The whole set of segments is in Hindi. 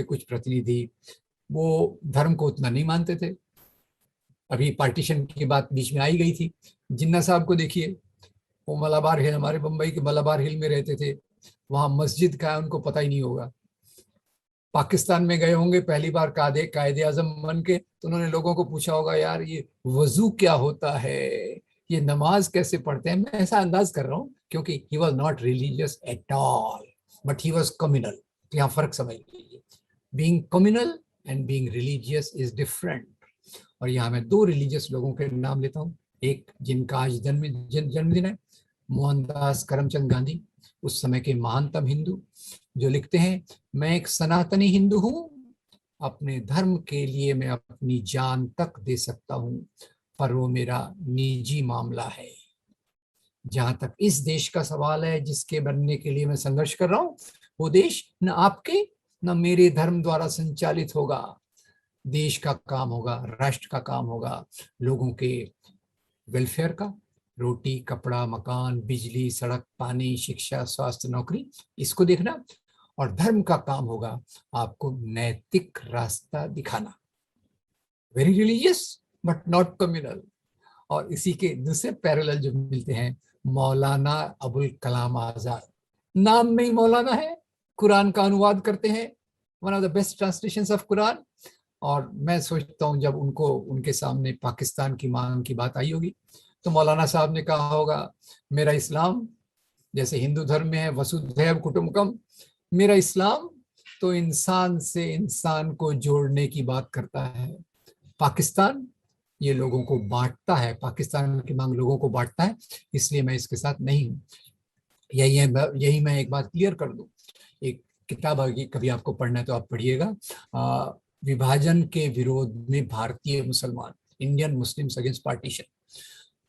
के कुछ प्रतिनिधि वो धर्म को उतना नहीं मानते थे। अभी पार्टीशन की बात बीच में आई गई थी। जिन्ना साहब को देखिए, वो मलाबार हिल, हमारे बम्बई के मलाबार हिल में रहते थे, वहां मस्जिद का है उनको पता ही नहीं होगा। पाकिस्तान में गए होंगे पहली बार कायदे आजम बन के, तो उन्होंने लोगों को पूछा होगा, यार ये वजू क्या होता है, ये नमाज कैसे पढ़ते हैं। मैं ऐसा अंदाज कर रहा हूँ क्योंकि he was not religious at all, but he was communal. तो यहाँ फर्क समझ लीजिए, being communal and being religious is different. और यहाँ मैं दो रिलीजियस लोगों के नाम लेता हूँ, एक जिनका आज जन्मदिन है, मोहनदास करमचंद गांधी, उस समय के महानतम हिंदू, जो लिखते हैं, मैं एक सनातनी हिंदू हूं, अपने धर्म के लिए मैं अपनी जान तक दे सकता हूं, पर वो मेरा निजी मामला है। जहां तक इस देश का सवाल है जिसके बनने के लिए मैं संघर्ष कर रहा हूं, वो देश न आपके न मेरे धर्म द्वारा संचालित होगा। देश का काम होगा, राष्ट्र का काम होगा, लोगों के वेलफेयर का, रोटी कपड़ा मकान बिजली सड़क पानी शिक्षा स्वास्थ्य नौकरी, इसको देखना। और धर्म का काम होगा आपको नैतिक रास्ता दिखाना। Very religious but not communal. और इसी के दूसरे पैरेलल जो मिलते हैं, मौलाना अबुल कलाम आजाद, नाम में ही मौलाना है, कुरान का अनुवाद करते हैं, one of the best translations of Quran. और मैं सोचता हूँ जब उनके सामने पाकिस्तान की मांग की बात आई होगी, तो मौलाना साहब ने कहा होगा, मेरा इस्लाम जैसे हिंदू धर्म में है वसुधैव कुटुंबकम, मेरा इस्लाम तो इंसान से इंसान को जोड़ने की बात करता है। पाकिस्तान ये लोगों को बांटता है, पाकिस्तान की मांग लोगों को बांटता है, इसलिए मैं इसके साथ नहीं हूँ। यही मैं एक बात क्लियर कर दूं। एक किताब आगे कभी आपको पढ़ना है तो आप पढ़िएगा, विभाजन के विरोध में भारतीय मुसलमान, इंडियन मुस्लिम्स अगेंस्ट पार्टीशन।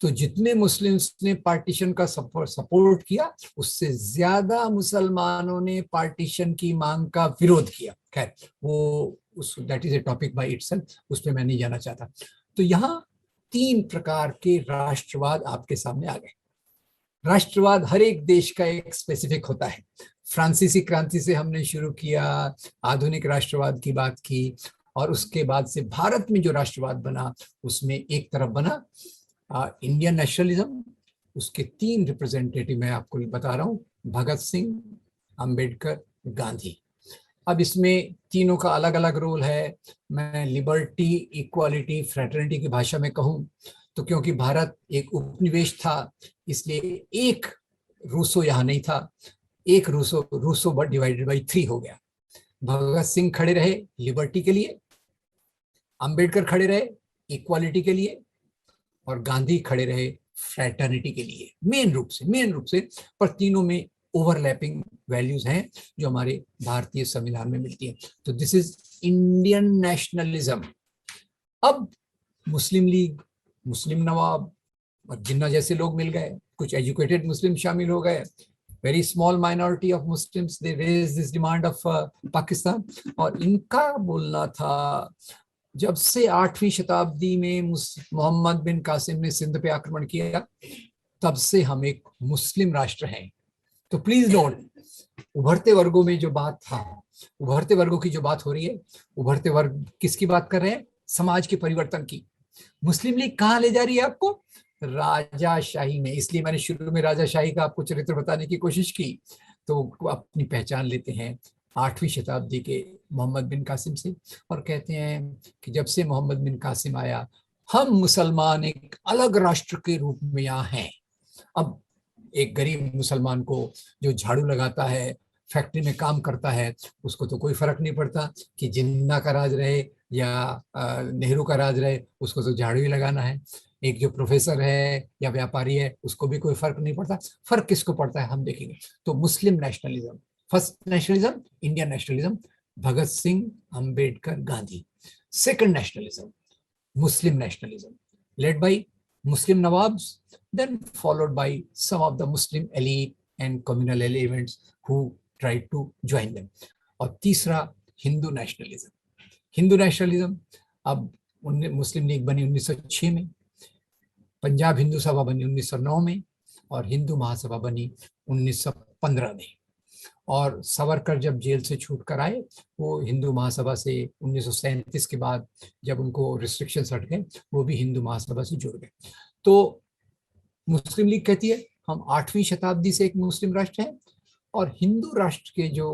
तो जितने मुस्लिम्स ने पार्टीशन का सपोर्ट किया, उससे ज्यादा मुसलमानों ने पार्टीशन की मांग का विरोध किया। खैर वो that is a topic by itself, उस पर मैं नहीं जाना चाहता। तो यहाँ तीन प्रकार के राष्ट्रवाद आपके सामने आ गए। राष्ट्रवाद हर एक देश का एक स्पेसिफिक होता है। फ्रांसीसी क्रांति से हमने शुरू किया, आधुनिक राष्ट्रवाद की बात की, और उसके बाद से भारत में जो राष्ट्रवाद बना, उसमें एक तरफ बना इंडियन नेशनलिज्म। उसके तीन रिप्रेजेंटेटिव मैं आपको बता रहा हूं, भगत सिंह, अंबेडकर, गांधी। अब इसमें तीनों का अलग अलग रोल है। मैं लिबर्टी इक्वालिटी फ्रेटर्निटी की भाषा में कहूं तो, क्योंकि भारत एक उपनिवेश था, इसलिए एक रूसो यहां नहीं था, एक रूसो डिवाइडेड बाई 3 हो गया। भगत सिंह खड़े रहे लिबर्टी के लिए, अंबेडकर खड़े रहे इक्वालिटी के लिए, और गांधी खड़े रहे फ्रैटर्निटी के लिए। मेन रूप से पर तीनों में ओवरलैपिंग वैल्यूज हैं जो हमारे भारतीय संविधान में मिलती है। तो दिस इज इंडियन नेशनलिज्म। अब मुस्लिम लीग, मुस्लिम नवाब और जिन्ना जैसे लोग मिल गए, कुछ एजुकेटेड मुस्लिम शामिल हो गए, very small minority of Muslims, they raise this demand of Pakistan. और इनका बोलना था, जब से 8वीं शताब्दी में मोहम्मद बिन कासिम ने सिंध पे आक्रमण किया, तब से हम एक मुस्लिम राष्ट्र हैं। तो प्लीज नोट, उभरते वर्गों में जो बात था, उभरते वर्गों की जो बात हो रही है, उभरते वर्ग किसकी बात कर रहे हैं? समाज के परिवर्तन की। मुस्लिम लीग कहाँ ले जा रही है आपको? राजाशाही में। इसलिए मैंने शुरू में राजाशाही का आपको चरित्र बताने की कोशिश की। तो अपनी पहचान लेते हैं 8वीं शताब्दी के मोहम्मद बिन कासिम से, और कहते हैं कि जब से मोहम्मद बिन कासिम आया, हम मुसलमान एक अलग राष्ट्र के रूप में यहाँ हैं। अब एक गरीब मुसलमान को जो झाड़ू लगाता है, फैक्ट्री में काम करता है, उसको तो कोई फर्क नहीं पड़ता कि जिन्ना का राज रहे या नेहरू का राज रहे, उसको तो झाड़ू ही लगाना है। एक जो प्रोफेसर है या व्यापारी है, उसको भी कोई फर्क नहीं पड़ता। फर्क किसको पड़ता है हम देखेंगे। तो Muslim nationalism, first nationalism Indian nationalism, Bhagat Singh, Ambedkar, Gandhi. Second nationalism Muslim nationalism, led by Muslim Nawabs, then followed by some of the Muslim elite and communal elements who tried to join them. और तीसरा हिंदू नेशनलिज्म। हिंदू नेशनलिज्म, अब मुस्लिम लीग बनी 1906 में, पंजाब हिंदू सभा बनी 1909 में, और हिंदू महासभा बनी 1915 में। और सावरकर जब जेल से छूट कर आए, वो हिंदू महासभा से 1937 के बाद जब उनको रिस्ट्रिक्शंस हट गए, वो भी हिंदू महासभा से जुड़ गए। तो मुस्लिम लीग कहती है हम 8वीं शताब्दी से एक मुस्लिम राष्ट्र है, और हिंदू राष्ट्र के जो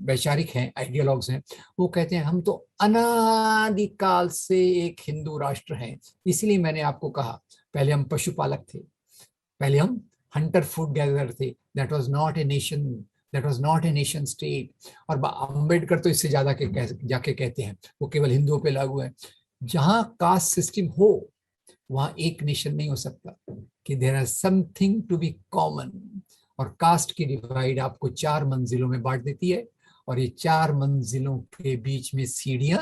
वैचारिक हैं, आइडियोलॉग्स हैं, वो कहते हैं हम तो अनादिकाल से एक हिंदू राष्ट्र हैं। इसलिए मैंने आपको कहा पहले हम पशुपालक थे, पहले हम हंटर फूड गैदरर थे, that was not a nation, that was not a nation state. और अंबेडकर तो इससे ज्यादा के जाके कहते हैं वो केवल हिंदुओं पे लागू है। जहां कास्ट सिस्टम हो वहां एक नेशन नहीं हो सकता, कि there are something to be common. और कास्ट की डिवाइड आपको 4 मंजिलों में बांट देती है, और ये 4 मंजिलों के बीच में सीढ़ियां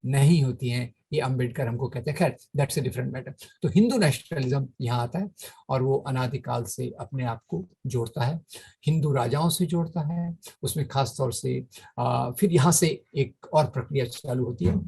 नहीं होती हैं, ये अंबेडकर हमको कहते हैं। खैर दैट्स ए डिफरेंट मैटर। तो हिंदू नेशनलिज्म यहाँ आता है, और वो अनादिकाल से अपने आप को जोड़ता है, हिंदू राजाओं से जोड़ता है। उसमें खास तौर से फिर यहाँ से एक और प्रक्रिया चालू होती है